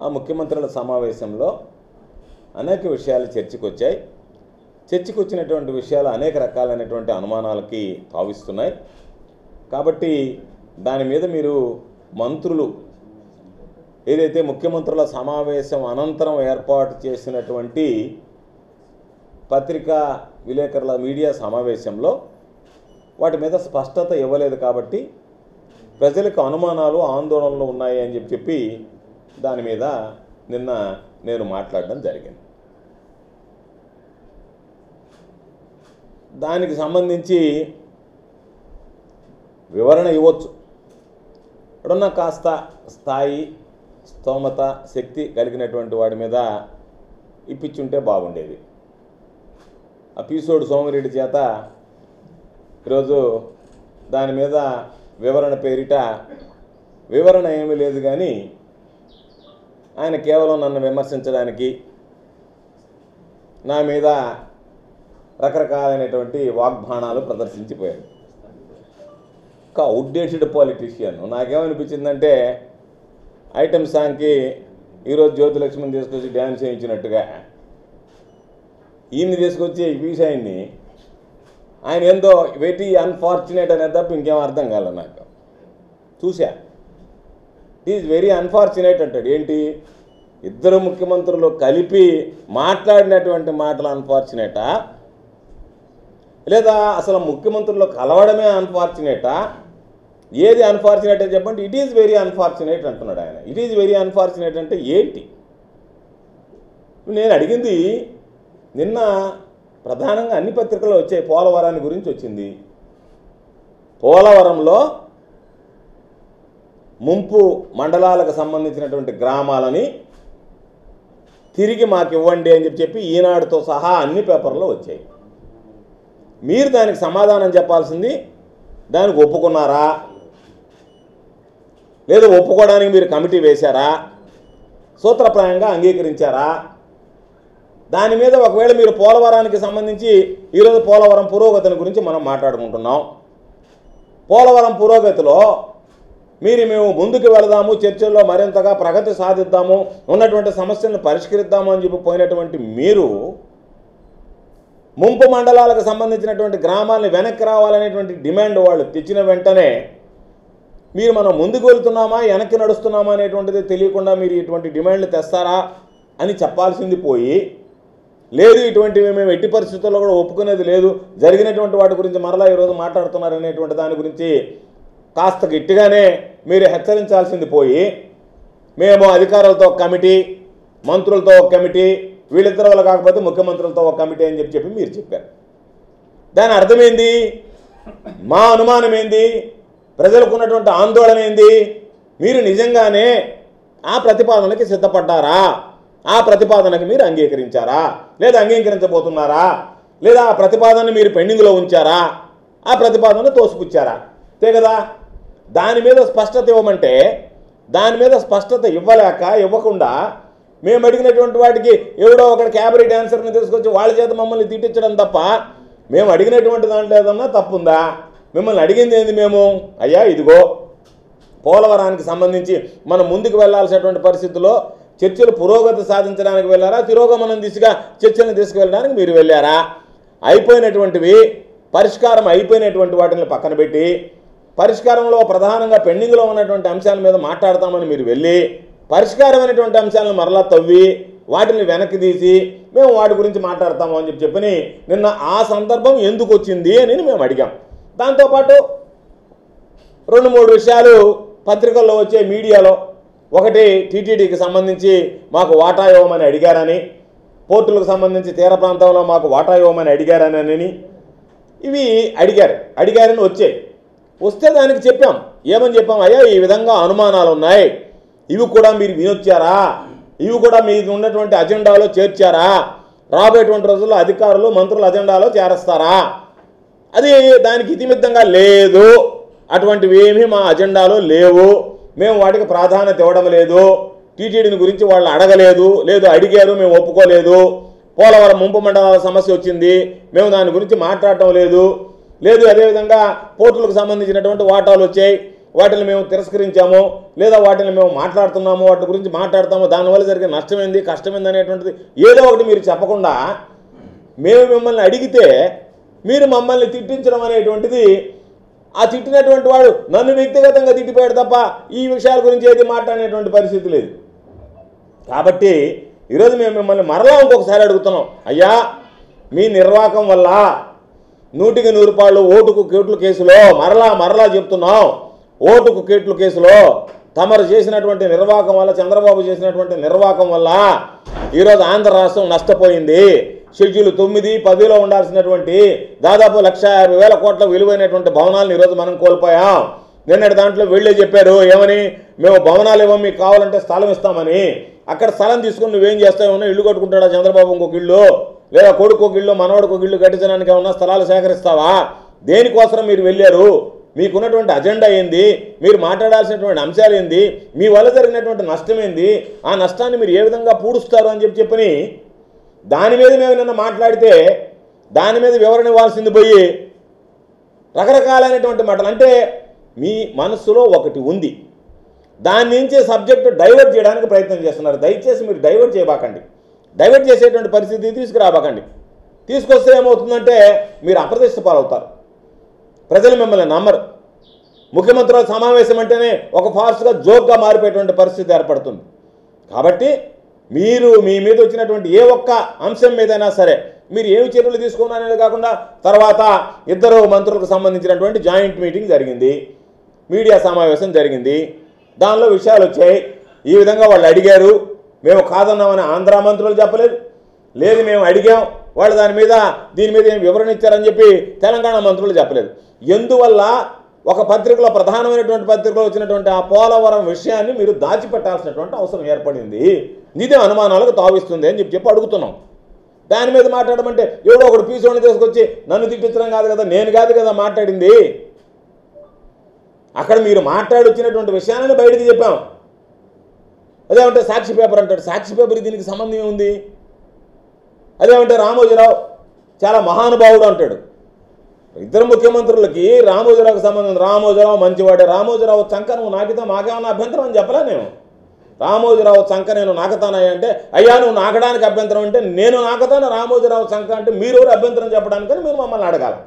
ఆ ముఖ్యమంత్రుల సమావేశంలో అనేక విషయాలు చర్చకు వచ్చాయి. చర్చకు వచ్చినటువంటి విషయాలు అనేక రకాలైనటువంటి అనుమానాలకి తావిస్తున్నాయి. కాబట్టి దాని మీద మీరు మంత్రులు ఏదైతే ముఖ్యమంత్రుల సమావేశం అనంతరం ఏర్పాటు చేసినటువంటి పత్రికా విలేకరుల మీడియా సమావేశంలో వాటి మీద స్పష్టత ఇవ్వలేదు. కాబట్టి ప్రజలకు అనుమానాలు ఆందోళనలు ఉన్నాయి అని చెప్పి దాని మీద నిన్న నేను మాట్లాడడం జరిగింది. దానికి సంబంధించి వివరణ ఇవ్వచ్చు. ఇప్పుడున్న కాస్త స్థాయి, స్తోమత, శక్తి కలిగినటువంటి వాడి మీద ఇప్పించుంటే బాగుండేది. ఆ పీసోడు సోమిరెడ్డి చేత ఈరోజు దాని మీద వివరణ పేరిట వివరణ ఏమీ లేదు, కానీ ఆయన కేవలం నన్ను విమర్శించడానికి నా మీద రకరకాలైనటువంటి వాగ్బాణాలు ప్రదర్శించిపోయాడు. ఒక అవుట్డేటెడ్ పాలిటీషియన్. నాకేమనిపించిందంటే ఐటమ్ సాంగ్కి ఈరోజు జ్యోతిలక్ష్మిని తీసుకొచ్చి డ్యాన్స్ చేయించినట్టుగా ఈయన్ని తీసుకొచ్చి వీసాయిని ఆయన ఏందో వెరీ అన్ఫార్చునేట్ అనేది తప్ప ఇంకేం అర్థం కాలేదు నాకు. చూసా, ఇట్ ఈజ్ వెరీ అన్ఫార్చునేట్ అంటాడు. ఏంటి, ఇద్దరు ముఖ్యమంత్రులు కలిపి మాట్లాడినటువంటి మాటలు అన్ఫార్చునేటా, లేదా అసలు ముఖ్యమంత్రులు కలవడమే అన్ఫార్చునేటా? ఏది అన్ఫార్చునేట్ అని చెప్పండి. ఇట్ ఈజ్ వెరీ అన్ఫార్చునేట్ అంటున్నాడు ఆయన. ఇట్ ఈజ్ వెరీ అన్ఫార్చునేట్ అంటే ఏంటి? నేను అడిగింది, నిన్న ప్రధానంగా అన్ని పత్రికల్లో వచ్చాయి, పోలవరాన్ని గురించి వచ్చింది. పోలవరంలో ముంపు మండలాలకు సంబంధించినటువంటి గ్రామాలని తిరిగి మాకు ఇవ్వండి అని చెప్పి ఈనాడుతో సహా అన్ని పేపర్లో వచ్చాయి. మీరు దానికి సమాధానం చెప్పాల్సింది, దానికి ఒప్పుకున్నారా లేదా ఒప్పుకోవడానికి మీరు కమిటీ వేశారా, సూత్రప్రాయంగా అంగీకరించారా? దాని మీద ఒకవేళ మీరు పోలవరానికి సంబంధించి ఈరోజు పోలవరం పురోగతిని గురించి మనం మాట్లాడుకుంటున్నాం. పోలవరం పురోగతిలో మేము ముందుకు వెళదాము, చర్చల్లో మరింతగా ప్రగతి సాధిద్దాము, ఉన్నటువంటి సమస్యలను పరిష్కరిద్దాము అని చెప్పి పోయినటువంటి మీరు ముంపు మండలాలకు సంబంధించినటువంటి గ్రామాలను వెనక్కి రావాలనేటువంటి డిమాండ్ వాళ్ళు తెచ్చిన వెంటనే మీరు మనం ముందుకు వెళ్తున్నామా వెనక్కి నడుస్తున్నామా అనేటువంటిది తెలియకుండా మీరు ఇటువంటి డిమాండ్లు తెస్తారా అని చెప్పాల్సింది పోయి, లేదు ఇటువంటివి మేము ఎట్టి పరిస్థితుల్లో కూడా ఒప్పుకునేది లేదు, జరిగినటువంటి వాటి గురించి మరలా ఈరోజు మాట్లాడుతున్నారు అనేటువంటి దాని గురించి కాస్త గట్టిగానే మీరు హెచ్చరించాల్సింది పోయి, మేము అధికారులతో ఒక కమిటీ, మంత్రులతో ఒక కమిటీ, వీళ్ళిద్దరి వల్ల కాకపోతే ముఖ్యమంత్రులతో ఒక కమిటీ అని చెప్పి మీరు చెప్పారు. దాని అర్థమైంది, మా అనుమానం ఏంది, ప్రజలకు ఉన్నటువంటి ఆందోళన ఏంది, మీరు నిజంగానే ఆ ప్రతిపాదనకి సిద్ధపడ్డారా, ఆ ప్రతిపాదనకి మీరు అంగీకరించారా, లేదా అంగీకరించబోతున్నారా, లేదా ఆ ప్రతిపాదనని మీరు పెండింగ్లో ఉంచారా, ఆ ప్రతిపాదన తోసిపుచ్చారా? అంతే కదా. దాని మీద స్పష్టత ఇవ్వమంటే దాని మీద స్పష్టత ఇవ్వకుండా మేము అడిగినటువంటి వాటికి ఎవడో ఒకటి క్యాబరీ డాన్సర్ని తీసుకొచ్చి వాళ్ళ చేత మమ్మల్ని తిట్టించడం తప్ప మేము అడిగినటువంటి దాంట్లో ఏదన్నా తప్పుందా? మిమ్మల్ని అడిగింది ఏంది? మేము అయ్యా ఇదిగో పోలవరానికి సంబంధించి మనం ముందుకు వెళ్లాల్సినటువంటి పరిస్థితుల్లో చర్చలు పురోగతి సాధించడానికి వెళ్ళారా, తిరోగమనం దిశగా చర్చలను తీసుకువెళ్ళడానికి మీరు వెళ్ళారా? అయిపోయినటువంటివి, పరిష్కారం అయిపోయినటువంటి వాటిని పక్కన పెట్టి పరిష్కారంలో ప్రధానంగా పెండింగ్లో ఉన్నటువంటి అంశాల మీద మాట్లాడతామని మీరు వెళ్ళి పరిష్కారమైనటువంటి అంశాలను మరలా తవ్వి వాటిని వెనక్కి తీసి మేము వాటి గురించి మాట్లాడతాము అని చెప్పని నిన్న ఆ సందర్భం ఎందుకు వచ్చింది అని మేము అడిగాం. దాంతోపాటు 2-3 విషయాలు పత్రికల్లో వచ్చే మీడియాలో, ఒకటి టీటీడీకి సంబంధించి మాకు వాటా ఇవ్వమని అడిగారని, పోర్టులకు సంబంధించి తీర ప్రాంతంలో మాకు వాటా ఇవ్వమని అడిగారని ఇవి అడిగారని వస్తే దానికి చెప్పాం. ఏమని చెప్పాం? అయ్యా ఈ విధంగా అనుమానాలు ఉన్నాయి, ఇవి కూడా మీరు వినొచ్చారా, ఇవి కూడా మీరు ఉన్నటువంటి అజెండాలో చేర్చారా, రాబోయేటువంటి రోజుల్లో అధికారులు మంత్రుల అజెండాలో చేరుస్తారా? అది దానికి ఇతిమిత్తంగా లేదు, అటువంటివి ఏమీ మా అజెండాలో లేవు, మేము వాటికి ప్రాధాన్యత ఇవ్వడం లేదు, టీటీడీని గురించి వాళ్ళు అడగలేదు, లేదు అడిగారు మేము ఒప్పుకోలేదు, పోలవరం ముంపు మండలాల సమస్య వచ్చింది మేము దాని గురించి మాట్లాడటం లేదు, అదేవిధంగా పోర్టులకు సంబంధించినటువంటి వాటాలు వచ్చాయి వాటిని మేము తిరస్కరించాము, లేదా వాటిని మేము మాట్లాడుతున్నాము, వాటి గురించి మాట్లాడతాము, దానివల్ల జరిగే నష్టమైంది కష్టమైంది అనేటువంటిది ఏదో ఒకటి మీరు చెప్పకుండా మేము మిమ్మల్ని అడిగితే మీరు మమ్మల్ని తిట్టించడం అనేటువంటిది, ఆ తిట్టినటువంటి వాడు నన్ను వ్యక్తిగతంగా తిట్టిపోయాడు తప్ప ఈ విషయాల గురించి ఏది మాట్లాడేటువంటి పరిస్థితి లేదు. కాబట్టి ఈరోజు మేము మిమ్మల్ని మరలా ఇంకొకసారి అడుగుతున్నాం, అయ్యా మీ నిర్వాహకం వల్ల 100కి 100 రూపాయలు ఓటుకు కేట్లు కేసులో మరలా చెప్తున్నాం, ఓటుకు కేట్లు కేసులో తమరు చేసినటువంటి నిర్వాహకం వల్ల, చంద్రబాబు చేసినటువంటి నిర్వాహకం వల్ల ఈరోజు ఆంధ్ర రాష్ట్రం నష్టపోయింది. షెడ్యూల్ 9, 10లో ఉండాల్సినటువంటి దాదాపు 1,50,000 కోట్ల విలువైనటువంటి భవనాలను ఈరోజు మనం కోల్పోయాం. నిన్నటి దాంట్లో వెళ్ళే చెప్పారు ఏమని, మేము భవనాలు ఇవ్వం, మీకు కావాలంటే స్థలం ఇస్తామని. అక్కడ స్థలం తీసుకుని నువ్వేం చేస్తావు? ఇల్లు కట్టుకుంటాడా చంద్రబాబు ఇంకొక ఇల్లు, లేదా కొడుకు ఒక ఇల్లు, మనవాడికి ఒక ఇల్లు కట్టించడానికి ఏమన్నా స్థలాలు సేకరిస్తావా? దేనికోసం మీరు వెళ్ళారు? మీకున్నటువంటి అజెండా ఏంది? మీరు మాట్లాడాల్సినటువంటి అంశాలు ఏంది? మీ వల్ల జరిగినటువంటి నష్టం ఏంది? ఆ నష్టాన్ని మీరు ఏ విధంగా పూడుస్తారు అని చెప్పని దాని మీద మేము నిన్న మాట్లాడితే దాని మీద వివరణ ఇవ్వాల్సింది పోయి రకరకాలైనటువంటి మాటలు. అంటే మీ మనసులో ఒకటి ఉంది, దాని నుంచి సబ్జెక్టు డైవర్ట్ చేయడానికి ప్రయత్నం చేస్తున్నారు. దయచేసి మీరు డైవర్ట్ చేయబాకండి, డైవర్ట్ చేసేటువంటి పరిస్థితి తీసుకురాబాకండి. తీసుకొస్తే ఏమవుతుందంటే మీరు అప్రతిష్ట పాలవుతారు, ప్రజలు మిమ్మల్ని నమ్మరు. ముఖ్యమంత్రుల సమావేశం అంటేనే ఒక ఫాస్ట్గా జోక్గా మారిపోయేటువంటి పరిస్థితి ఏర్పడుతుంది. కాబట్టి మీరు మీ మీద వచ్చినటువంటి ఏ ఒక్క అంశం మీదైనా సరే మీరు ఏమి చర్యలు తీసుకున్నారనేది కాకుండా, తర్వాత 2 మంత్రులకు సంబంధించినటువంటి జాయింట్ మీటింగ్ జరిగింది, మీడియా సమావేశం జరిగింది, దానిలో విషయాలు వచ్చాయి. ఈ విధంగా వాళ్ళు అడిగారు, మేము కాదన్నామని ఆంధ్ర మంత్రులు చెప్పలేదు, లేదు మేము అడిగాం వాళ్ళు దీని మీద ఏం వివరణ ఇచ్చారని చెప్పి తెలంగాణ మంత్రులు చెప్పలేదు. ఎందువల్ల ఒక పత్రికలో, ప్రధానమైనటువంటి పత్రికలో వచ్చినటువంటి ఆ పోలవరం విషయాన్ని మీరు దాచిపెట్టాల్సినటువంటి అవసరం ఏర్పడింది. ఇదే అనుమానాలకు తావిస్తుంది అని చెప్పి అడుగుతున్నాం. దాని మీద మాట్లాడమంటే ఎవడో ఒకడు పీసోని తీసుకొచ్చి నన్ను తిట్టించడం కాదు కదా, నేను కాదు కదా మాట్లాడింది. అక్కడ మీరు మాట్లాడి వచ్చినటువంటి విషయాన్ని బయటికి చెప్పాం. అదేమంటే సాక్షి పేపర్ అంటాడు, సాక్షి పేపర్ దీనికి సంబంధం ఏముంది? అదేమంటే రామోజీరావు చాలా మహానుభావుడు అంటాడు. 2 ముఖ్యమంత్రులకి రామోజీరావుకి సంబంధం. రామోజీరావు మంచివాడే, రామోజీరావు చంక నువ్వు నాకితే మాకేమన్నా అభ్యంతరం అని చెప్పలే నేను. రామోజీరావు చంక నేను నాకుతానయ్యా అంటే, అయ్యా నువ్వు నాకడానికి అభ్యంతరం అంటే నేను నాకుతాను, రామోజీరావు చంక అంటే మీరెవరు అభ్యంతరం చెప్పడానికని మీరు మమ్మల్ని అడగాలి.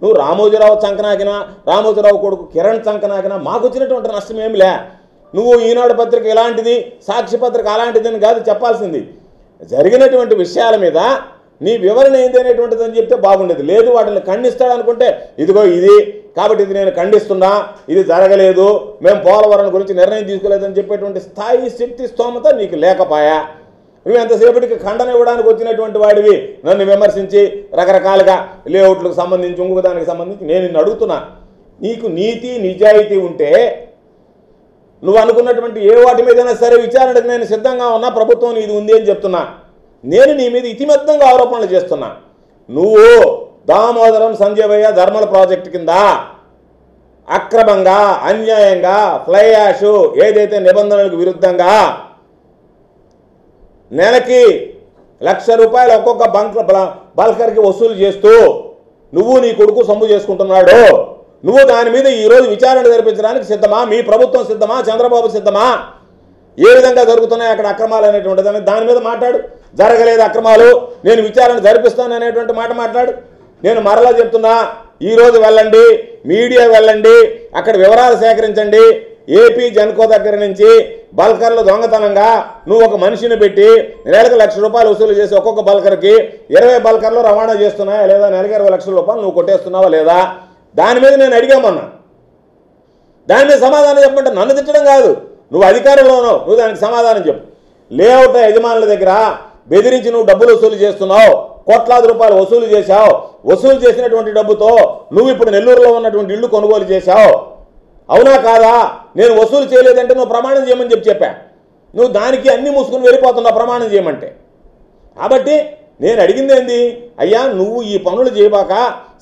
నువ్వు రామోజీరావు చంక నాకినా, రామోజీరావు కొడుకు కిరణ్ చంక నాకినా మాకు వచ్చినటువంటి నష్టం ఏమి లే. నువ్వు ఈనాడు పత్రిక ఇలాంటిది, సాక్షి పత్రిక అలాంటిదని కాదు చెప్పాల్సింది. జరిగినటువంటి విషయాల మీద నీ వివరణ ఏంది అనేటువంటిది అని చెప్తే బాగుండేది. లేదు వాటిని ఖండిస్తాడనుకుంటే ఇదిగో ఇది కాబట్టి ఇది నేను ఖండిస్తున్నా, ఇది జరగలేదు, మేము పోలవరం గురించి నిర్ణయం తీసుకోలేదని చెప్పేటువంటి స్థాయి, శక్తి, స్తోమత నీకు లేకపోయా. నువ్వు ఎంతసేపటికి ఖండన ఇవ్వడానికి వచ్చినటువంటి వాడివి నన్ను విమర్శించి రకరకాలుగా లేఅవుట్లకు సంబంధించి ఇంకొక దానికి సంబంధించి నేను నిన్ను అడుగుతున్నా. నీకు నీతి నిజాయితీ ఉంటే నువ్వు అనుకున్నటువంటి ఏ వాటి మీదైనా సరే విచారణకు నేను సిద్ధంగా ఉన్నా, ప్రభుత్వం ఇది ఉంది అని చెప్తున్నా. నేను నీ మీద ఇతిమెత్తంగా ఆరోపణలు చేస్తున్నా. నువ్వు దామోదరం సంజయవయ్య ధర్మల ప్రాజెక్టు కింద అక్రమంగా, అన్యాయంగా ఫ్లై యాష్ ఏదైతే నిబంధనలకు విరుద్ధంగా నెలకి ₹1,00,000 ఒక్కొక్క బల్కర్కి వసూలు చేస్తూ నువ్వు నీ కొడుకు సొమ్ము చేసుకుంటున్నాడు. నువ్వు దాని మీద ఈరోజు విచారణ జరిపించడానికి సిద్ధమా? మీ ప్రభుత్వం సిద్ధమా? చంద్రబాబు సిద్ధమా? ఏ విధంగా జరుగుతున్నాయి అక్కడ అక్రమాలు అనేటువంటి దాని మీద మాట్లాడు. జరగలేదు అక్రమాలు, నేను విచారణ జరిపిస్తాను అనేటువంటి మాట మాట్లాడు. నేను మరలా చెప్తున్నా, ఈరోజు వెళ్ళండి, మీడియా వెళ్ళండి, అక్కడ వివరాలు సేకరించండి. ఏపీ జన్కో దగ్గర నుంచి బల్కర్లు దొంగతనంగా నువ్వు ఒక మనిషిని పెట్టి నెలకు ₹1,00,000 వసూలు చేసి ఒక్కొక్క బల్కర్కి 20 బల్కర్లు రవాణా చేస్తున్నాయా లేదా? నెలకి ₹20 లక్షల నువ్వు కొట్టేస్తున్నావా లేదా? దాని మీద నేను అడిగామన్నా. దాని మీద సమాధానం చెప్పమంటే నన్ను తిట్టడం కాదు, నువ్వు అధికారంలో ఉన్నావు, నువ్వు దానికి సమాధానం చెప్పు. లేఅవుట్ యజమానుల దగ్గర బెదిరించి నువ్వు డబ్బులు వసూలు చేస్తున్నావు, కోట్లాది రూపాయలు వసూలు చేశావు. వసూలు చేసినటువంటి డబ్బుతో నువ్వు ఇప్పుడు నెల్లూరులో ఉన్నటువంటి ఇల్లు కొనుగోలు చేశావు, అవునా కాదా? నేను వసూలు చేయలేదంటే నువ్వు ప్రమాణం చేయమని చెప్పా. నువ్వు దానికి అన్ని మూసుకుని వెళ్ళిపోతున్నావు ప్రమాణం చేయమంటే. కాబట్టి నేను అడిగింది ఏంది, అయ్యా నువ్వు ఈ పనులు చేయబాక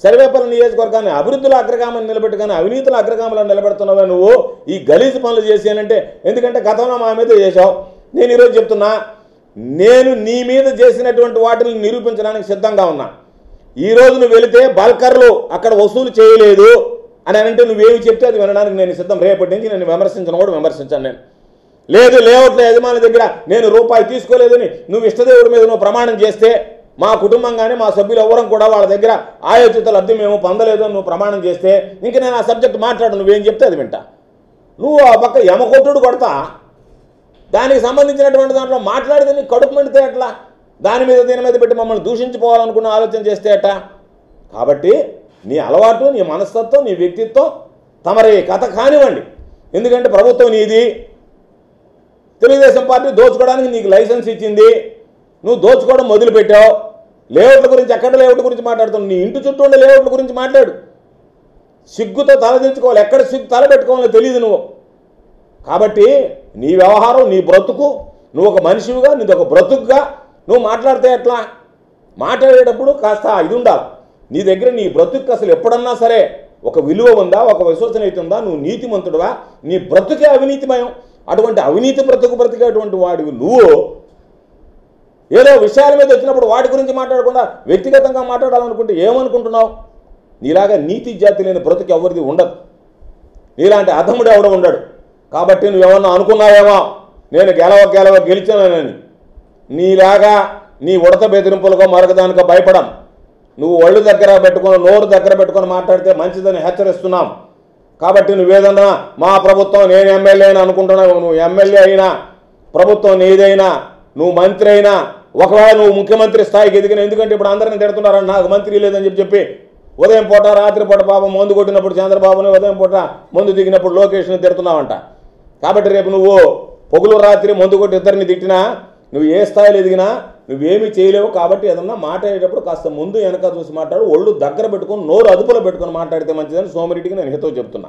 సర్వేపల్లి నియోజకవర్గాన్ని అభివృద్ధిలో అగ్రగామని నిలబెట్టుకొని అవినీతిలో అగ్రగామలను నిలబెడుతున్నావా నువ్వు ఈ గలీజు పనులు చేసానంటే? ఎందుకంటే గతంలో మా మీద చేశావు. నేను ఈరోజు చెప్తున్నా, నేను నీ మీద చేసినటువంటి వాటిని నిరూపించడానికి సిద్ధంగా ఉన్నా. ఈరోజు నువ్వు వెళితే బల్కర్లు అక్కడ వసూలు చేయలేదు అని అంటే నువ్వేమి చెప్తే అది వినడానికి నేను సిద్ధం. రేపటి నుంచి నేను విమర్శించను కూడా విమర్శించాను. నేను లేదు లేఅవుట్ల యజమాని దగ్గర నేను రూపాయి తీసుకోలేదని నువ్వు ఇష్టదేవుడి మీద నువ్వు ప్రమాణం చేస్తే, మా కుటుంబం కానీ మా సభ్యులు ఎవరం కూడా వాళ్ళ దగ్గర ఆయోచిత లబ్ధి మేము పొందలేదు అని నువ్వు ప్రమాణం చేస్తే ఇంక నేను ఆ సబ్జెక్ట్ మాట్లాడు. నువ్వేం చెప్తే అది వింటా. నువ్వు ఆ పక్క యమకొట్టుడు కొడతా దానికి సంబంధించినటువంటి దాంట్లో మాట్లాడితే నీకు కడుపు మండితే ఎట్లా? దాని మీద దీని మీద పెట్టి మమ్మల్ని దూషించుకోవాలనుకున్న ఆలోచన చేస్తే ఎట్టా? కాబట్టి నీ అలవాటు, నీ మనస్తత్వం, నీ వ్యక్తిత్వం తమరి కథ కానివ్వండి. ఎందుకంటే ప్రభుత్వం నీది, తెలుగుదేశం పార్టీ దోచుకోవడానికి నీకు లైసెన్స్ ఇచ్చింది, నువ్వు దోచుకోవడం మొదలుపెట్టావు. లేఅవుట్ల గురించి ఎక్కడ లేఅవుట్ గురించి మాట్లాడుతున్నావు? నీ ఇంటి చుట్టూ ఉండే లేఅవుట్ల గురించి మాట్లాడు. సిగ్గుతో తలదించుకోవాలి, ఎక్కడ సిగ్గు తలబెట్టుకోవాలో తెలియదు నువ్వు. కాబట్టి నీ వ్యవహారం, నీ బ్రతుకు, నువ్వు ఒక మనిషివిగా, నీది ఒక బ్రతుకుగా నువ్వు మాట్లాడితే ఎట్లా? మాట్లాడేటప్పుడు కాస్త ఇది ఉండాలి. నీ దగ్గర నీ బ్రతుకు అసలు ఎప్పుడన్నా సరే ఒక విలువ ఉందా, ఒక విశ్వసనీయత ఉందా? నువ్వు నీతిమంతుడువా? నీ బ్రతుకే అవినీతిమయం. అటువంటి అవినీతి బ్రతికేటువంటి వాడివి నువ్వు ఏదో విషయాల మీద వచ్చినప్పుడు వాటి గురించి మాట్లాడకుండా వ్యక్తిగతంగా మాట్లాడాలనుకుంటే ఏమనుకుంటున్నావు? నీలాగా నీతి జాతి లేని బ్రతుకు ఎవరిది ఉండదు. నీలాంటి అధముడు ఎవడో ఉండడు. కాబట్టి నువ్వేమన్నా అనుకున్నావేమో నేను గెలిచానని. నీలాగా నీ ఉడత బెదిరింపులుగా మరొకదానికో భయపడం. నువ్వు ఒళ్ళు దగ్గర పెట్టుకొని, నోరు దగ్గర పెట్టుకొని మాట్లాడితే మంచిదని హెచ్చరిస్తున్నాం. కాబట్టి నువ్వేదన్నా మా ప్రభుత్వం, నేను ఎమ్మెల్యే అని అనుకుంటున్నావు. నువ్వు ఎమ్మెల్యే అయినా, ప్రభుత్వం నీదైనా, నువ్వు మంత్రి అయినా, ఒకవేళ నువ్వు ముఖ్యమంత్రి స్థాయికి ఎదిగిన, ఎందుకంటే ఇప్పుడు అందరిని తిడుతున్నారని నాకు మంత్రి లేదని చెప్పి ఉదయం పూట రాత్రి పూట పాపం మందు కొట్టినప్పుడు చంద్రబాబుని, ఉదయం పూట మందు దిగినప్పుడు లోకేష్ని తిడుతున్నావంట. కాబట్టి రేపు నువ్వు పొగులు రాత్రి మందు కొట్టి ఇద్దరిని తిట్టినా, నువ్వు ఏ స్థాయిలో ఎదిగినా నువ్వేమీ చేయలేవు. కాబట్టి ఏదన్నా మాట్లాడేటప్పుడు కాస్త ముందు వెనక చూసి మాట్లాడు. ఒళ్ళు దగ్గర పెట్టుకొని, నోరు అదుపులో పెట్టుకొని మాట్లాడితే మంచిదని సోమిరెడ్డికి నేను హితవు చెప్తున్నా.